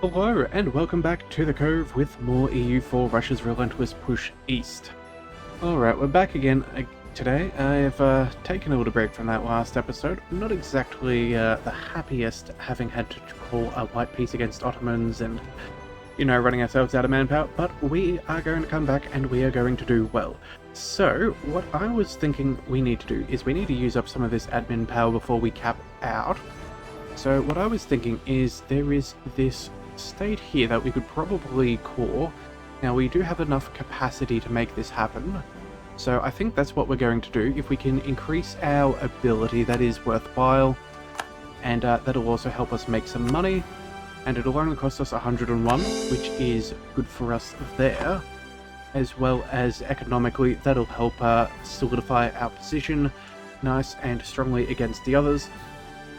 Hello and welcome back to the Cove with more EU4 Russia's relentless push east. Alright, we're back again today. I've taken a little break from that last episode. I'm not exactly the happiest having had to call a white peace against Ottomans and, running ourselves out of manpower, but we are going to come back and we are going to do well. So, what I was thinking we need to do is we need to use up some of this admin power before we cap out. So what I was thinking is there is this state here that we could probably core. Now we do have enough capacity to make this happen, so I think that's what we're going to do. If we can increase our ability, that is worthwhile, and that'll also help us make some money, and it'll only cost us 101, which is good for us there, as well as economically that'll help solidify our position nice and strongly against the others.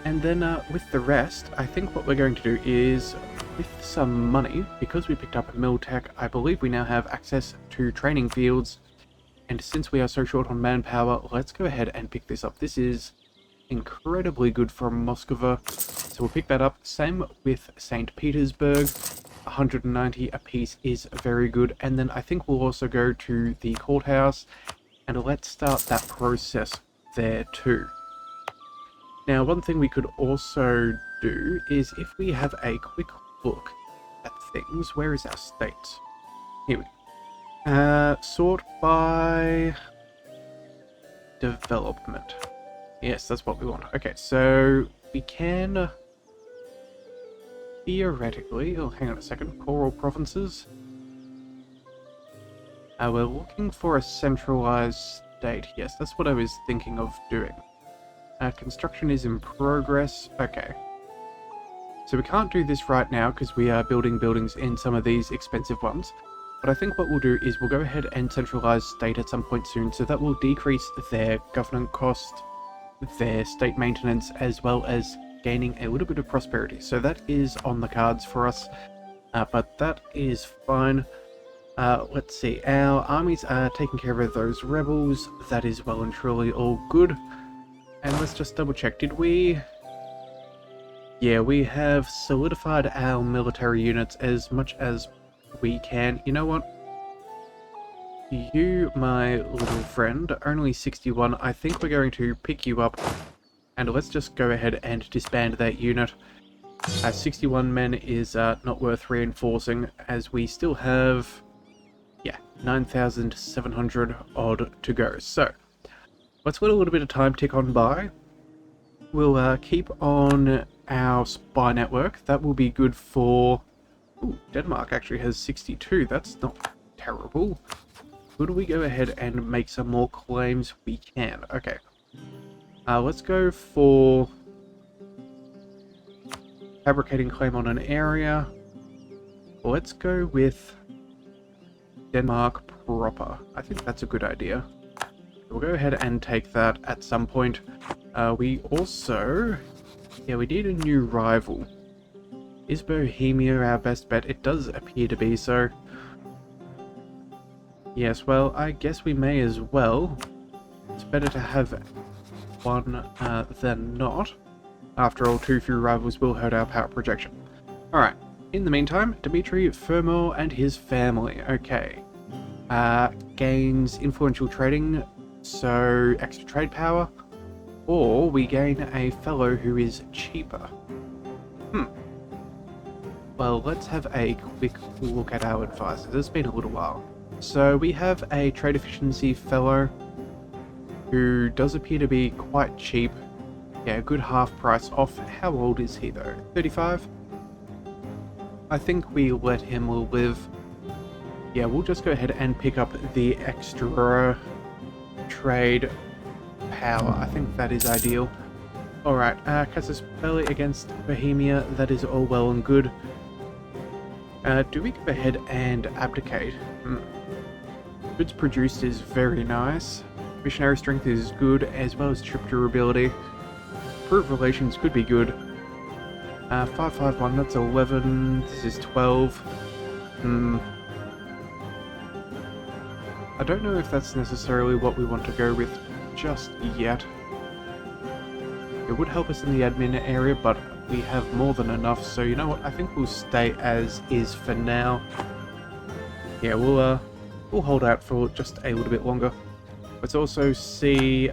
And then with the rest, I think what we're going to do is, with some money, because we picked up a mill tech, I believe we now have access to training fields, and since we are so short on manpower, let's go ahead and pick this up. This is incredibly good for Muscovy, so we'll pick that up. Same with St. Petersburg, 190 apiece is very good, and then I think we'll also go to the courthouse, and let's start that process there too. Now, one thing we could also do is if we have a quick look at things, where is our states? Here we go. Sort by development. Yes, that's what we want. Okay, so we can theoretically, oh, hang on a second, coral provinces. We're looking for a centralized state. Yes, that's what I was thinking of doing. Construction is in progress. Okay. So we can't do this right now because we are building buildings in some of these expensive ones. But I think what we'll do is we'll go ahead and centralize state at some point soon, so that will decrease their government cost, their state maintenance, as well as gaining a little bit of prosperity. So that is on the cards for us, but that is fine. Let's see, our armies are taking care of those rebels. That is well and truly all good. And let's just double check, did we? Yeah, we have solidified our military units as much as we can. You know what? You, my little friend, only 61, I think we're going to pick you up, and let's just go ahead and disband that unit. 61 men is not worth reinforcing, as we still have, 9,700 odd to go. So, let's let a little bit of time tick on by. We'll keep on our spy network. That will be good for... Ooh, Denmark actually has 62. That's not terrible. Could we go ahead and make some more claims? We can. Okay. Let's go for... fabricating claim on an area. Let's go with Denmark proper. I think that's a good idea. We'll go ahead and take that at some point. We also... yeah, we need a new rival. Is Bohemia our best bet? It does appear to be so. Yes, well, I guess we may as well. It's better to have one than not. After all, too few rivals will hurt our power projection. Alright, in the meantime, Dmitry Fermor and his family. Okay. Gains influential trading, so extra trade power, or we gain a fellow who is cheaper. Well, let's have a quick look at our advisors. It's been a little while. So we have a trade efficiency fellow who does appear to be quite cheap. Yeah, a good half price off. How old is he though? 35? I think we let him live. Yeah, we'll just go ahead and pick up the extra trade power. I think that is ideal. Alright, Casus Belli against Bohemia, that is all well and good. Do we go ahead and abdicate? Goods produced is very nice. Missionary strength is good, as well as trip durability. Improved relations could be good. 551, that's 11, this is 12. I don't know if that's necessarily what we want to go with just yet. It would help us in the admin area, but we have more than enough, so you know what, I think we'll stay as is for now. Yeah, we'll hold out for just a little bit longer. Let's also see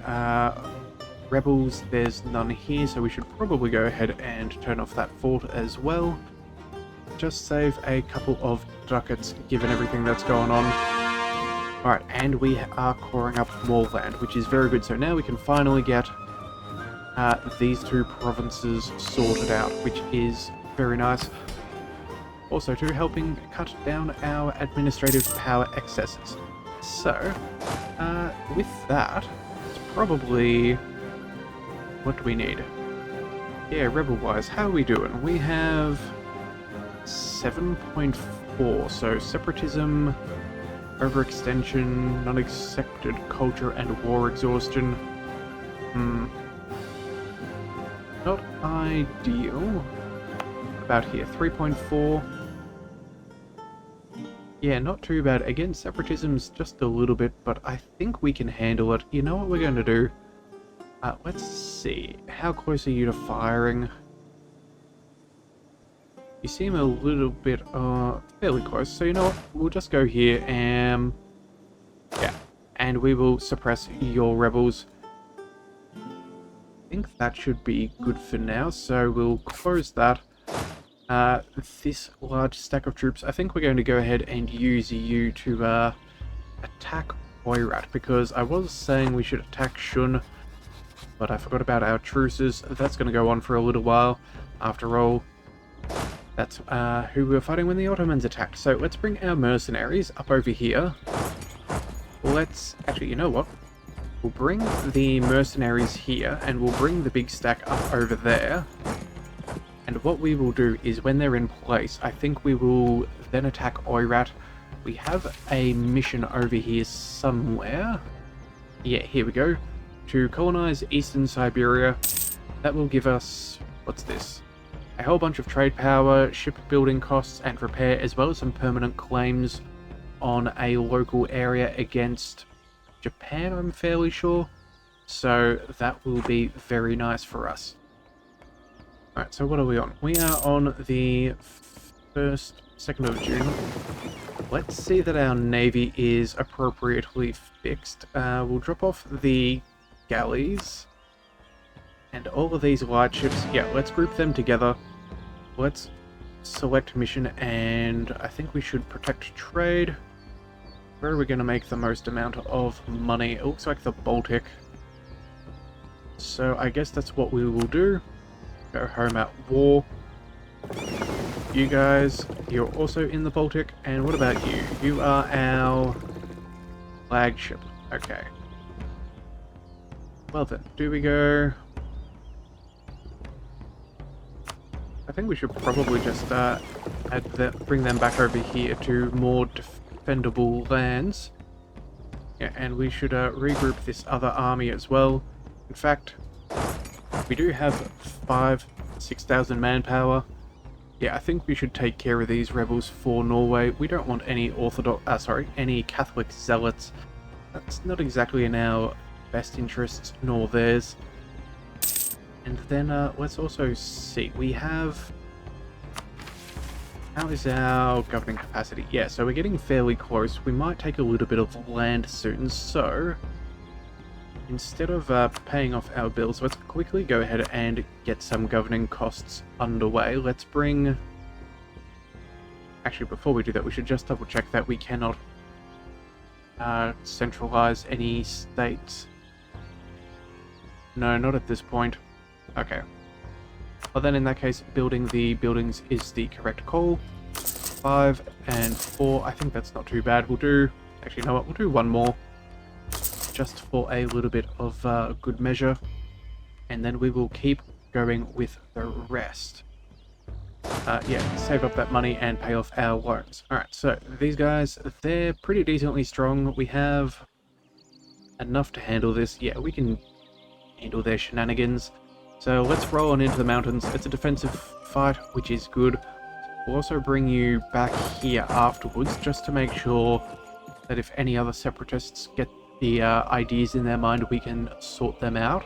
rebels. There's none here, so we should probably go ahead and turn off that fort as well. Just save a couple of ducats given everything that's going on. Alright, and we are coring up more land, which is very good. So now we can finally get these two provinces sorted out, which is very nice. Also, too, helping cut down our administrative power excesses. So, with that, it's probably... What do we need? Yeah, rebel-wise, how are we doing? We have 7.4, so separatism, overextension, non-accepted culture, and war exhaustion. Not ideal. What about here? 3.4. Yeah, not too bad. Again, separatism's just a little bit, but I think we can handle it. You know what we're going to do? Let's see. How close are you to firing? You seem a little bit, fairly close. So you know what? We'll just go here and... yeah. And we will suppress your rebels. I think that should be good for now. So we'll close that. This large stack of troops, I think we're going to go ahead and use you to attack Oirat, because I was saying we should attack Shun, but I forgot about our truces. That's going to go on for a little while. After all, that's who we were fighting when the Ottomans attacked. So let's bring our mercenaries up over here. Let's... actually, you know what? We'll bring the mercenaries here, and we'll bring the big stack up over there. And what we will do is, when they're in place, I think we will then attack Oirat. We have a mission over here somewhere. Yeah, here we go. To colonize Eastern Siberia. That will give us... what's this? A whole bunch of trade power, shipbuilding costs, and repair, as well as some permanent claims on a local area against Japan, I'm fairly sure. So that will be very nice for us. Alright, so what are we on? We are on the 2nd of June. Let's see that our navy is appropriately fixed. We'll drop off the galleys and all of these light ships. Yeah, let's group them together. Let's select mission, and I think we should protect trade. Where are we going to make the most amount of money? It looks like the Baltic. So I guess that's what we will do. Go home at war. You guys, you're also in the Baltic. And what about you? You are our flagship. Okay. Well then, do we go... I think we should probably just bring them back over here to more defendable lands. Yeah, and we should regroup this other army as well. In fact, we do have 6,000 manpower. Yeah, I think we should take care of these rebels for Norway. We don't want any any Catholic zealots. That's not exactly in our best interests, nor theirs. And then let's also see. We have... how is our governing capacity? Yeah, so we're getting fairly close. We might take a little bit of land soon, so... instead of paying off our bills, let's quickly go ahead and get some governing costs underway. Let's bring... actually, before we do that, we should just double check that we cannot centralize any states. No, not at this point. Okay. Well then, in that case, building the buildings is the correct call. 5 and 4, I think that's not too bad. We'll do... actually, you know what? We'll do one more. Just for a little bit of good measure, and then we will keep going with the rest. Yeah, save up that money and pay off our loans. Alright, so these guys, they're pretty decently strong. We have enough to handle this. Yeah, we can handle their shenanigans. So let's roll on into the mountains. It's a defensive fight, which is good. We'll also bring you back here afterwards, just to make sure that if any other separatists get the ideas in their mind, we can sort them out.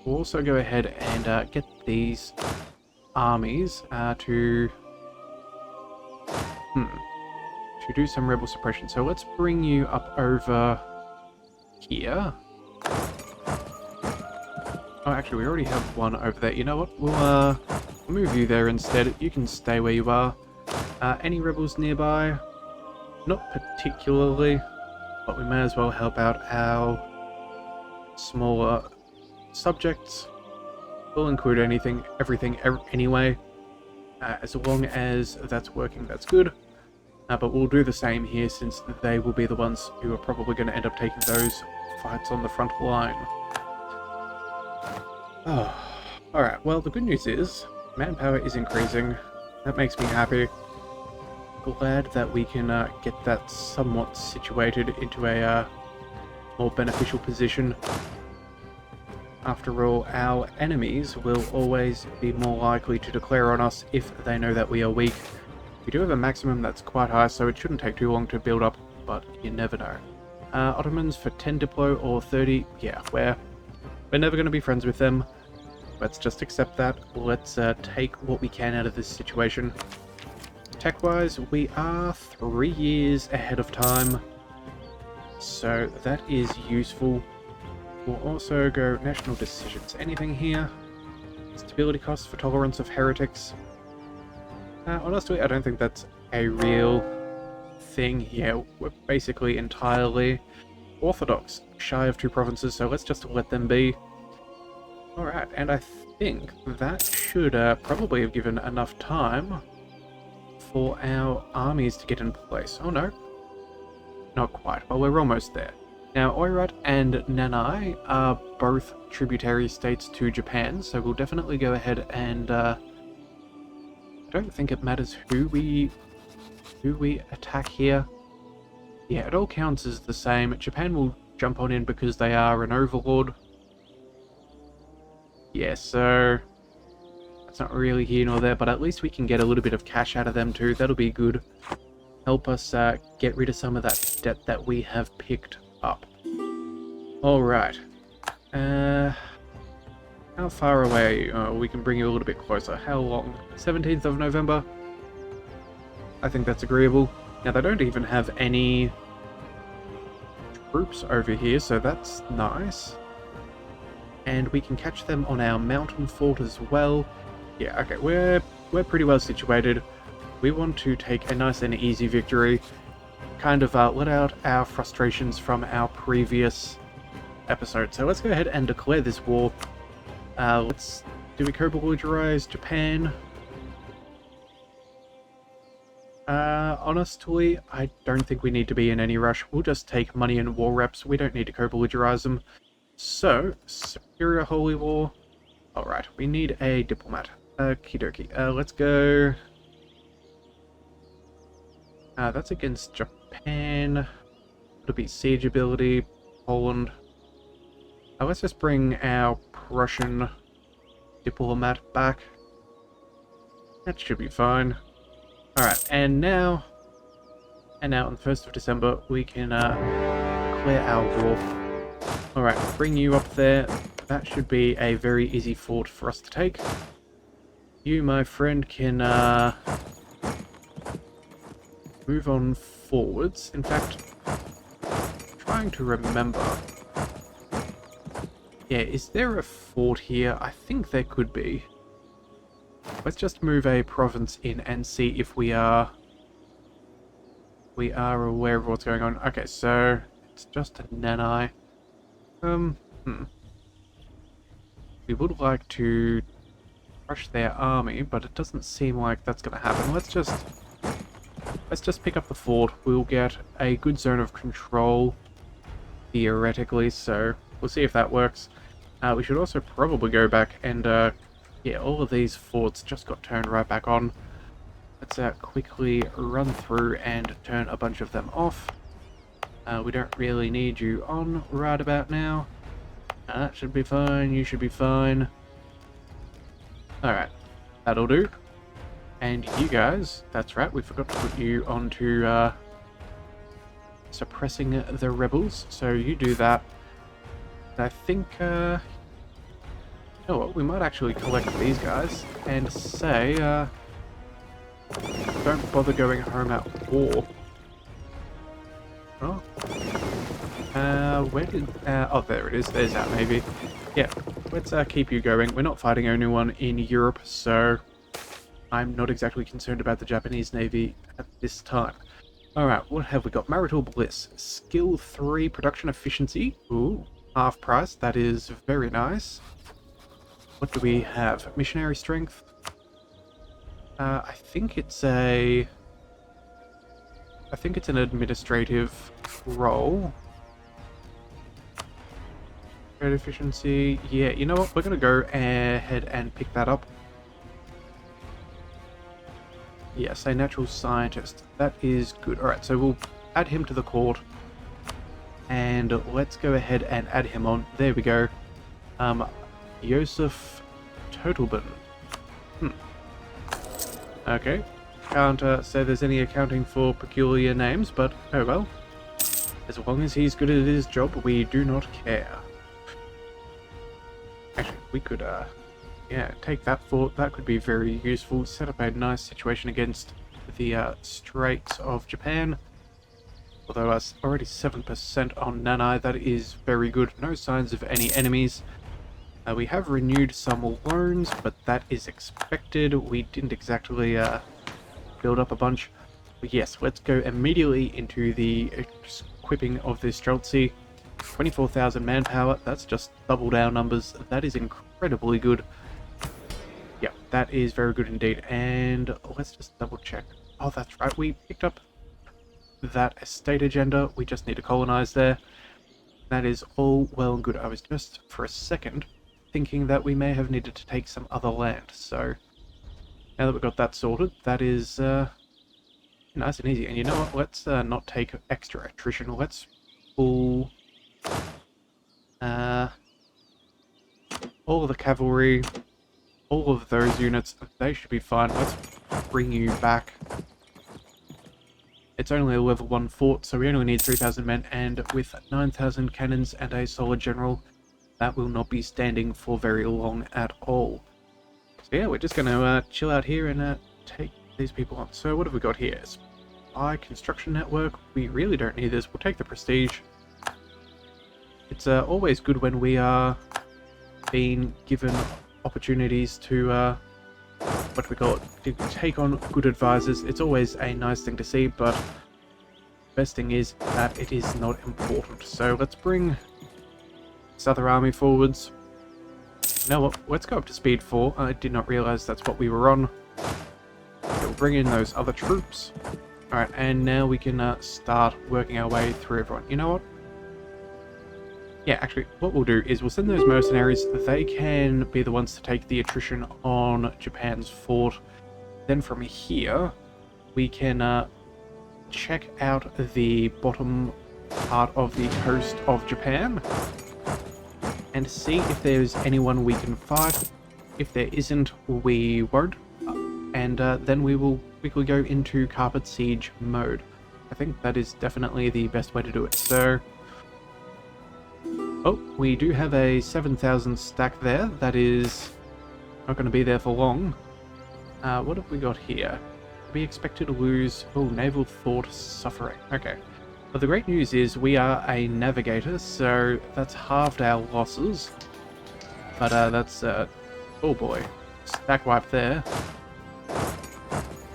We'll also go ahead and get these armies to do some rebel suppression. So let's bring you up over here. Oh, actually, we already have one over there. You know what? We'll move you there instead. You can stay where you are. Any rebels nearby? Not particularly, but we may as well help out our smaller subjects. We'll include everything anyway. As long as that's working, that's good. But we'll do the same here, since they will be the ones who are probably going to end up taking those fights on the front line. Oh, alright, well, the good news is manpower is increasing. That makes me happy. Glad that we can get that somewhat situated into a more beneficial position. After all, our enemies will always be more likely to declare on us if they know that we are weak. We do have a maximum that's quite high, so it shouldn't take too long to build up, but you never know. Ottomans for 10 Diplo or 30, yeah, we're never going to be friends with them. Let's just accept that. Let's take what we can out of this situation. Tech-wise, we are 3 years ahead of time, so that is useful. We'll also go national decisions. Anything here? Stability costs for tolerance of heretics. Honestly, I don't think that's a real thing here. We're basically entirely orthodox, shy of 2 provinces, so let's just let them be. Alright, and I think that should probably have given enough time for our armies to get in place. Oh no, not quite. Well, we're almost there. Now, Oirat and Nanai are both tributary states to Japan, so we'll definitely go ahead and I don't think it matters who we attack here. Yeah, it all counts as the same. Japan will jump on in because they are an overlord. Yeah, so that's not really here nor there, but at least we can get a little bit of cash out of them too. That'll be good. Help us get rid of some of that debt that we have picked up. Alright. How far away are you? Oh, we can bring you a little bit closer. How long? 17th of November? I think that's agreeable. Now, they don't even have any troops over here, so that's nice. And we can catch them on our mountain fort as well. Yeah, okay, we're pretty well situated. We want to take a nice and easy victory. Kind of let out our frustrations from our previous episode. So let's go ahead and declare this war. Do we co-belligerize Japan? Honestly, I don't think we need to be in any rush. We'll just take money and war reps. We don't need to co-belligerize them. So, Superior Holy War. Alright, we need a diplomat. Okie dokie. Let's go. That's against Japan. It'll be siege ability. Poland. Let's just bring our Prussian diplomat back. That should be fine. Alright, and now on the 1st of December, we can declare our war. Alright, bring you up there. That should be a very easy fort for us to take. You, my friend, can move on forwards. In fact, trying to remember. Yeah, is there a fort here? I think there could be. Let's just move a province in and see if we are aware of what's going on. Okay, so it's just a Nanai. We would like to crush their army, but it doesn't seem like that's going to happen. Let's just pick up the fort. We'll get a good zone of control, theoretically, so we'll see if that works. We should also probably go back and, yeah, all of these forts just got turned right back on. Let's quickly run through and turn a bunch of them off. We don't really need you on right about now. That should be fine, you should be fine. Alright, that'll do. And you guys, that's right, we forgot to put you onto suppressing the rebels, so you do that. I think Oh, well, we might actually collect these guys and say, don't bother going home at war. Oh. Where did... oh, there it is. There's that, maybe. Yeah, let's keep you going. We're not fighting anyone in Europe, so I'm not exactly concerned about the Japanese Navy at this time. Alright, what have we got? Marital Bliss. Skill 3, Production Efficiency. Ooh, half price. That is very nice. What do we have? Missionary Strength. I think it's an administrative role. Trade efficiency. Yeah, you know what? We're going to go ahead and pick that up. Yes, a natural scientist. That is good. Alright, so we'll add him to the court. And let's go ahead and add him on. There we go. Joseph Totalbin. Okay. Can't say there's any accounting for peculiar names, but oh well. As long as he's good at his job, we do not care. Actually, we could, yeah, take that fort. That could be very useful. Set up a nice situation against the Straits of Japan. Although us already 7% on Nanai, that is very good. No signs of any enemies. We have renewed some loans, but that is expected. We didn't exactly build up a bunch. But yes, let's go immediately into the equipping of this Streltsy. 24,000 manpower, that's just doubled our numbers. That is incredibly good. Yeah, that is very good indeed. And let's just double check. Oh, that's right, we picked up that estate agenda. We just need to colonize there. That is all well and good. I was just, for a second, thinking that we may have needed to take some other land. So, now that we've got that sorted, that is nice and easy. And you know what? Let's not take extra attrition. Let's pull all of the cavalry, all of those units. They should be fine. Let's bring you back. It's only a level 1 fort, so we only need 3,000 men, and with 9,000 cannons and a solid general, that will not be standing for very long at all. So yeah, we're just going to chill out here and take these people on. So what have we got here? Spy construction network. We really don't need this. We'll take the prestige. It's always good when we are being given opportunities to what do we call it, to take on good advisors. It's always a nice thing to see, but the best thing is that it is not important. So let's bring this other army forwards. You know what, let's go up to speed 4. I did not realize that's what we were on. We'll bring in those other troops. Alright, and now we can start working our way through everyone. You know what? Yeah, actually, what we'll do is we'll send those mercenaries. They can be the ones to take the attrition on Japan's fort. Then from here, we can check out the bottom part of the coast of Japan and see if there's anyone we can fight. If there isn't, we won't. And then we will quickly go into carpet siege mode. I think that is definitely the best way to do it. So, oh, we do have a 7,000 stack there. That is not going to be there for long. What have we got here? We expected to lose... Oh, naval thought suffering. Okay. Well, the great news is we are a navigator, so that's halved our losses. But that's... oh boy. Stack wipe there.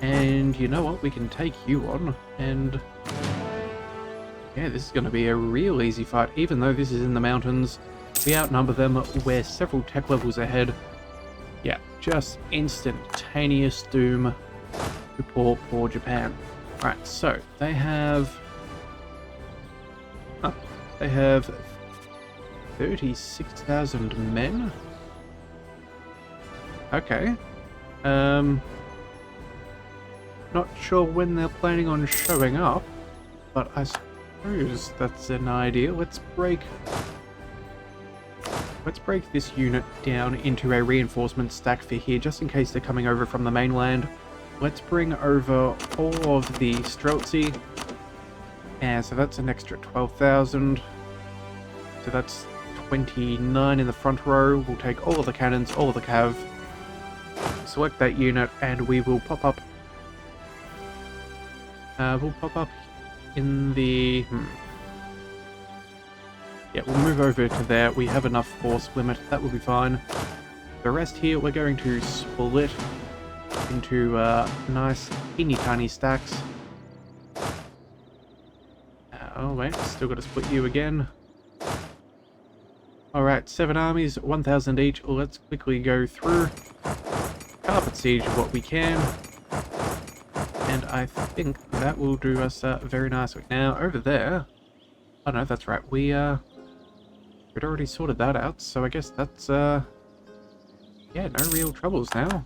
And you know what? We can take you on, and... yeah, this is going to be a real easy fight. Even though this is in the mountains, we outnumber them. We're several tech levels ahead. Yeah, just instantaneous doom to poor Japan. Alright, so they have... huh, they have 36,000 men? Okay. Not sure when they're planning on showing up, but I suppose that's an idea. Let's break this unit down into a reinforcement stack for here, just in case they're coming over from the mainland. Let's bring over all of the Streltsy. And so that's an extra 12,000. So that's 29 in the front row. We'll take all of the cannons, all of the cav, select that unit, and we will pop up. We'll pop up in the... Yeah, we'll move over to there. We have enough force limit. That will be fine. The rest here, we're going to split into nice, teeny tiny stacks. Oh wait, still got to split you again. Alright, 7 armies, 1,000 each. Let's quickly go through. Carpet siege what we can. And I think that will do us very nicely. Now, over there... Oh no, that's right. We'd already sorted that out, so I guess that's, yeah, no real troubles now.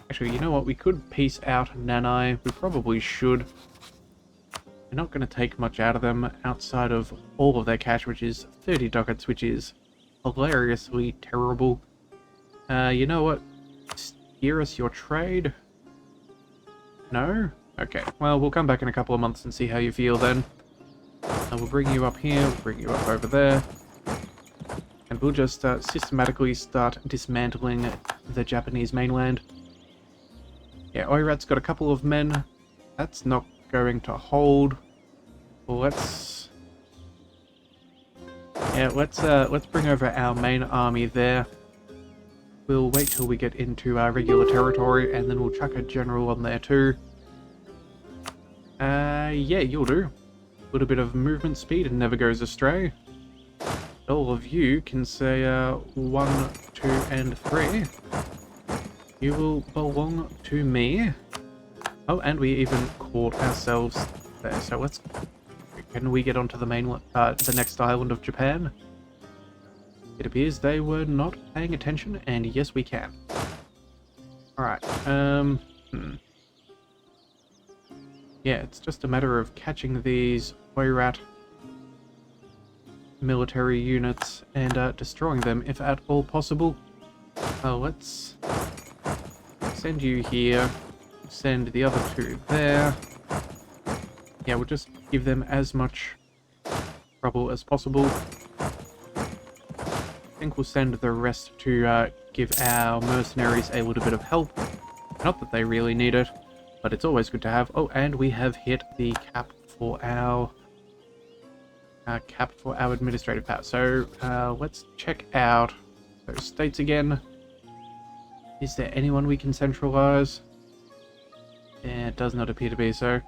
Actually, you know what? We could peace out Nanai. We probably should. We're not going to take much out of them outside of all of their cash, which is 30 ducats, which is hilariously terrible. You know what? Steer us your trade? No? Okay, well, we'll come back in a couple of months and see how you feel then. And we'll bring you up here, we'll bring you up over there. And we'll just systematically start dismantling the Japanese mainland. Yeah, Oirat's got a couple of men. That's not going to hold. Let's... Yeah, let's bring over our main army there. We'll wait till we get into our regular territory, and then we'll chuck a general on there too. Yeah, you'll do. A little bit of movement speed and never goes astray. All of you can say 1, 2, and 3. You will belong to me. Oh, and we even caught ourselves there. So let's... Can we get onto the mainland, the next island of Japan? It appears they were not paying attention, and yes, we can. Alright, Yeah, it's just a matter of catching these Oirat military units and destroying them if at all possible. Let's send you here, send the other two there. Yeah, we'll just give them as much trouble as possible. I think we'll send the rest to give our mercenaries a little bit of help. Not that they really need it, but it's always good to have. Oh, and we have hit the cap for our administrative power. So let's check out those states again. Is there anyone we can centralize? Yeah, it does not appear to be so.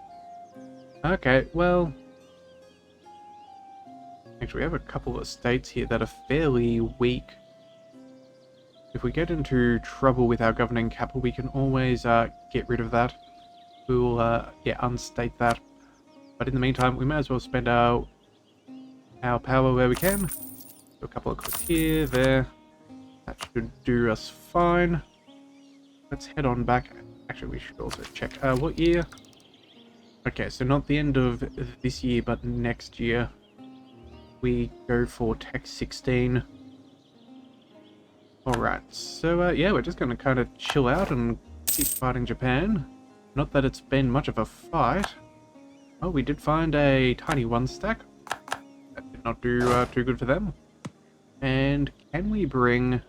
Okay, well... Actually, we have a couple of states here that are fairly weak. If we get into trouble with our governing capital, we can always get rid of that. We'll, yeah, unstate that. But in the meantime, we may as well spend our power where we can. Do a couple of clicks here, there. That should do us fine. Let's head on back. Actually, we should also check what year. Okay, so not the end of this year, but next year. We go for Tech 16. Alright, so yeah, we're just going to kind of chill out and keep fighting Japan. Not that it's been much of a fight. Oh, we did find a tiny one stack. That did not do too good for them. And can we bring...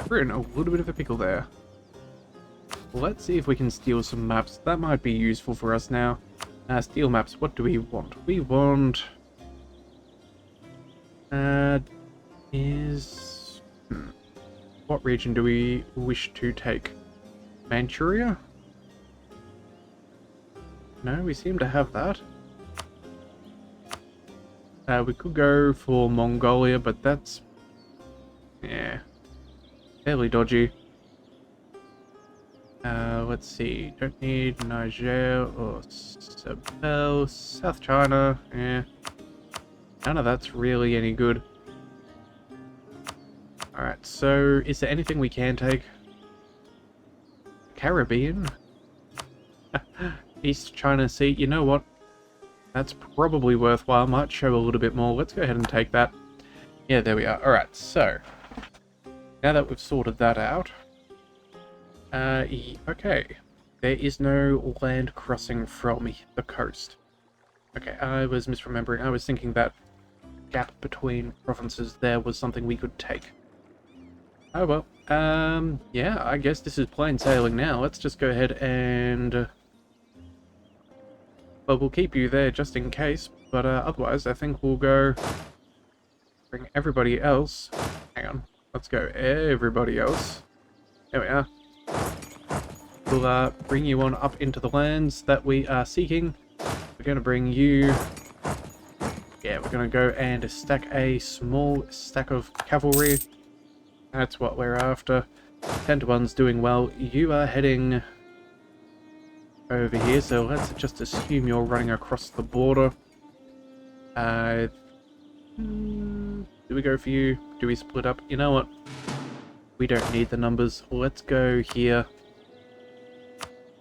We're in a little bit of a pickle there. Let's see if we can steal some maps. That might be useful for us now. Steal maps, what do we want? We want... What region do we wish to take? Manchuria? No, we seem to have that. We could go for Mongolia, but that's... yeah. Fairly dodgy. Let's see. Don't need Niger or Sabelle. South China. Yeah. None of that's really any good. Alright, so is there anything we can take? Caribbean? East China Sea. You know what? That's probably worthwhile. Might show a little bit more. Let's go ahead and take that. Yeah, there we are. Alright, so... now that we've sorted that out... okay. There is no land crossing from the coast. Okay, I was misremembering. I was thinking that gap between provinces there was something we could take. Oh well. Yeah, I guess this is plain sailing now. Let's just go ahead and... well, we'll keep you there just in case, but otherwise I think we'll go bring everybody else. Hang on. Let's go everybody else. There we are. We'll bring you on up into the lands that we are seeking. We're going to bring you... yeah, we're going to go and stack a small stack of cavalry. That's what we're after. 10 to 1's doing well. You are heading over here, so let's just assume you're running across the border. Do we go for you? Do we split up? You know what? We don't need the numbers. Let's go here.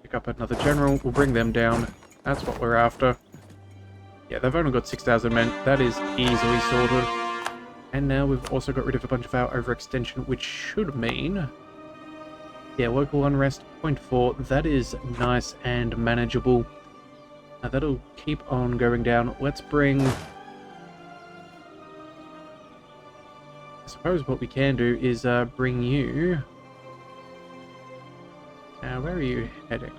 Pick up another general. We'll bring them down. That's what we're after. Yeah, they've only got 6,000 men. That is easily sorted. And now we've also got rid of a bunch of our overextension, which should mean... yeah, local unrest, 0.4. That is nice and manageable. That'll keep on going down. Let's bring... I suppose what we can do is bring you... where are you heading?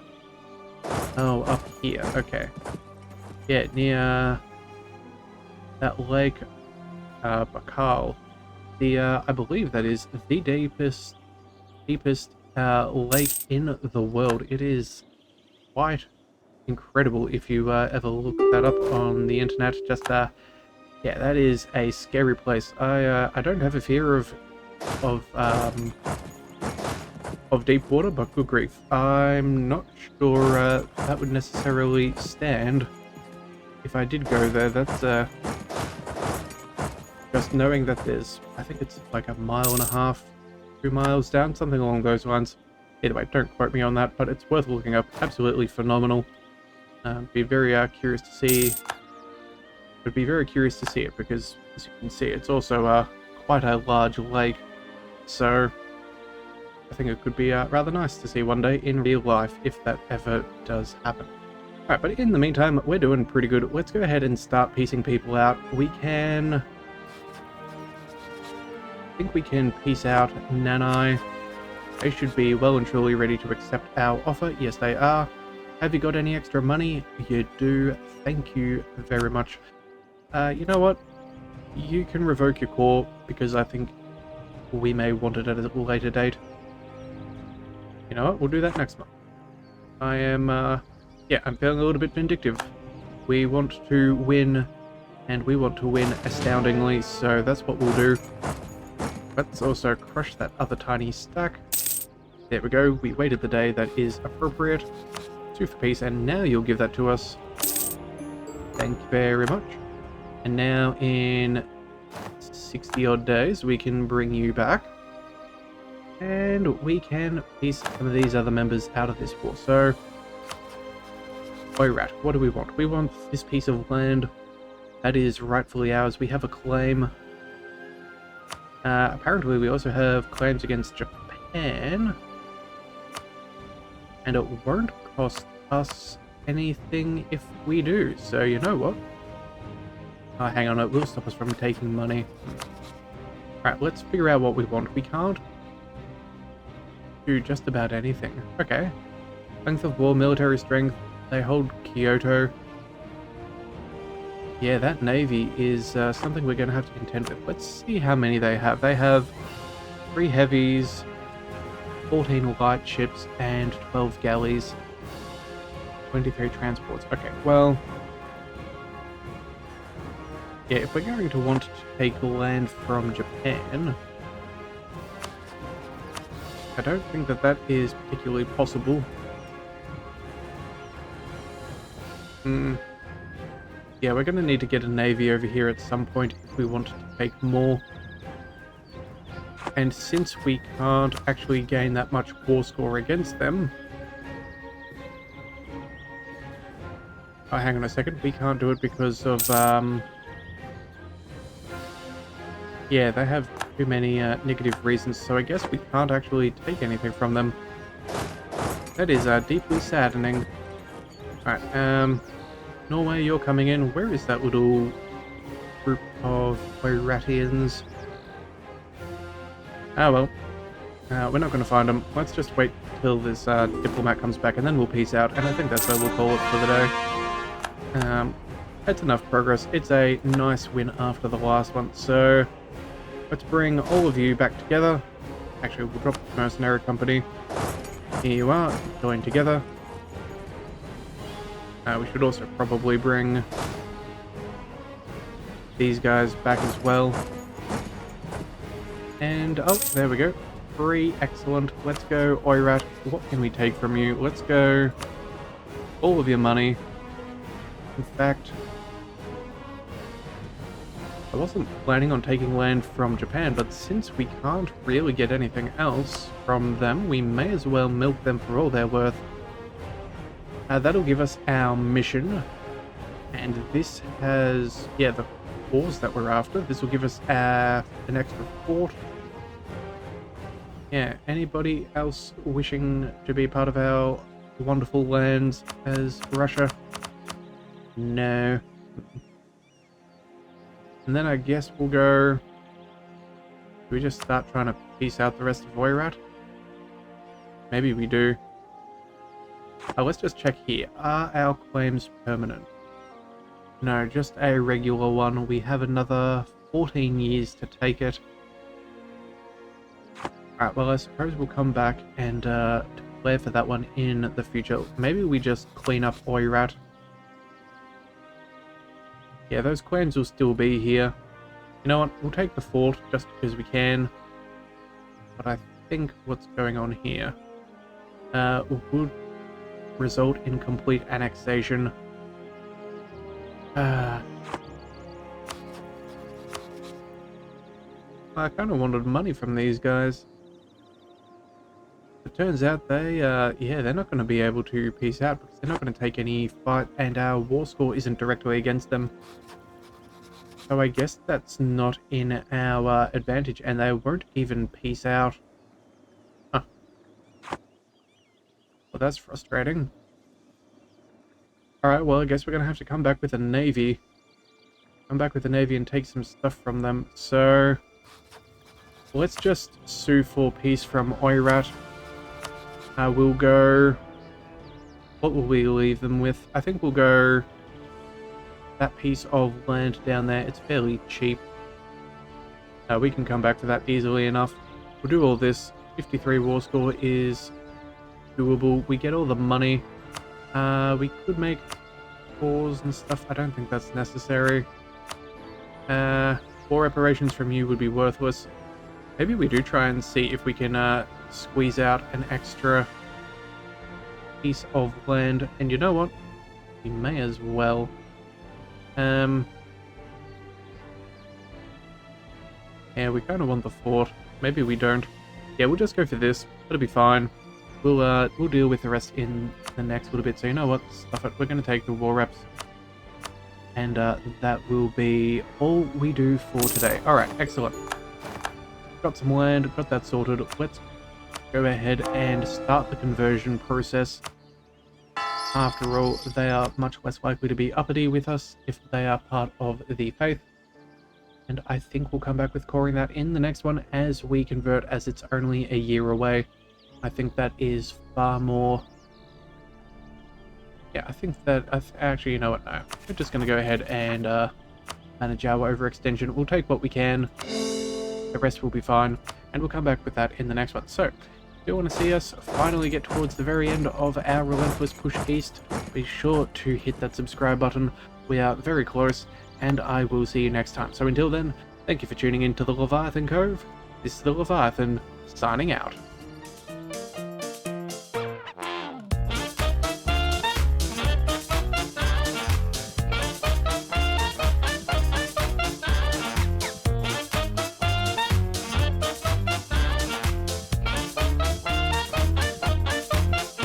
Oh, up here. Okay. Yeah, near that lake, Bakal. I believe that is the deepest lake in the world. It is quite incredible if you ever look that up on the internet. Just yeah, that is a scary place. I don't have a fear of deep water, but good grief, I'm not sure that would necessarily stand if I did go there. That's just knowing that there's, I think it's like 1.5 miles, 2 miles down, something along those lines. Either way, don't quote me on that, but it's worth looking up. Absolutely phenomenal. Be very curious to see. Would be very curious to see it, because as you can see, it's also quite a large lake. So I think it could be rather nice to see one day in real life, if that ever does happen. Alright, but in the meantime, we're doing pretty good. Let's go ahead and start piecing people out. We can... I think we can piece out Nanai. They should be well and truly ready to accept our offer. Yes, they are. Have you got any extra money? You do. Thank you very much. You know what? You can revoke your core, because I think we may want it at a later date. You know what? We'll do that next month. I am, yeah, I'm feeling a little bit vindictive. We want to win, and we want to win astoundingly, so that's what we'll do. Let's also crush that other tiny stack. There we go. We waited the day that is appropriate. 2 for peace, and now you'll give that to us. Thank you very much. And now in 60 odd days, we can bring you back. And we can piece some of these other members out of this war. So, Oirat, what do we want? We want this piece of land that is rightfully ours. We have a claim. Apparently we also have claims against Japan. And it won't cost us anything if we do. So you know what? Hang on, it will stop us from taking money. Alright, let's figure out what we want. We can't do just about anything. Okay. Length of war, military strength. They hold Kyoto. Yeah, that navy is something we're going to have to contend with. Let's see how many they have. They have 3 heavies, 14 light ships, and 12 galleys. 23 transports. Okay, well... yeah, if we're going to want to take land from Japan... I don't think that that is particularly possible. Yeah, we're going to need to get a navy over here at some point if we want to take more. And since we can't actually gain that much war score against them... oh, hang on a second. We can't do it because of... yeah, they have too many negative reasons, so I guess we can't actually take anything from them. That is deeply saddening. Alright, Norway, you're coming in. Where is that little group of Oiratians? Ah well, we're not going to find them. Let's just wait till this diplomat comes back and then we'll peace out, and I think that's where we'll call it for the day. That's enough progress. It's a nice win after the last one, so let's bring all of you back together. Actually, we'll drop the mercenary company. Here you are, join together. We should also probably bring these guys back as well. And, oh, there we go. 3, excellent. Let's go, Oirat. What can we take from you? Let's go all of your money. In fact, I wasn't planning on taking land from Japan, but since we can't really get anything else from them, we may as well milk them for all they're worth. That'll give us our mission, and this has, yeah, the cause that we're after. This will give us an extra fort. Yeah, anybody else wishing to be part of our wonderful lands as Russia? No. And then I guess we'll go... Do we just start trying to piece out the rest of Oirat? Maybe we do. Let's just check here. Are our claims permanent? No, just a regular one. We have another 14 years to take it. Alright, well, I suppose we'll come back and declare for that one in the future. Maybe we just clean up Oirat. Yeah, those clans will still be here. You know what? We'll take the fort just because we can. But I think what's going on here would result in complete annexation. I kind of wanted money from these guys. It turns out they, yeah, they're not going to be able to peace out because they're not going to take any fight, and our war score isn't directly against them. So I guess that's not in our advantage, and they won't even peace out. Huh. Well, that's frustrating. Alright, well, I guess we're going to have to come back with a navy. Come back with a navy and take some stuff from them. So, let's just sue for peace from Oirat. We'll go... What will we leave them with? I think we'll go... that piece of land down there. It's fairly cheap. We can come back to that easily enough. We'll do all this. 53 war score is doable. We get all the money. We could make wars and stuff. I don't think that's necessary. War reparations from you would be worthless. Maybe we do try and see if we can squeeze out an extra piece of land. And you know what? We may as well. Yeah, we kind of want the fort. Maybe we don't. Yeah, we'll just go for this. It'll be fine. We'll deal with the rest in the next little bit. So you know what? Stuff it. We're going to take the war reps. And that will be all we do for today. Alright, excellent. Got some land, got that sorted. Let's go ahead and start the conversion process. After all, they are much less likely to be uppity with us if they are part of the faith. And I think we'll come back with coring that in the next one as we convert, as it's only a year away. I think that is far more... Yeah, I think that... Actually, you know what? No. We're just going to go ahead and manage our overextension. We'll take what we can. The rest will be fine. And we'll come back with that in the next one. So, if you want to see us finally get towards the very end of our relentless push east, be sure to hit that subscribe button. We are very close, and I will see you next time. So until then, thank you for tuning in to the Leviathan Cove. This is the Leviathan, signing out.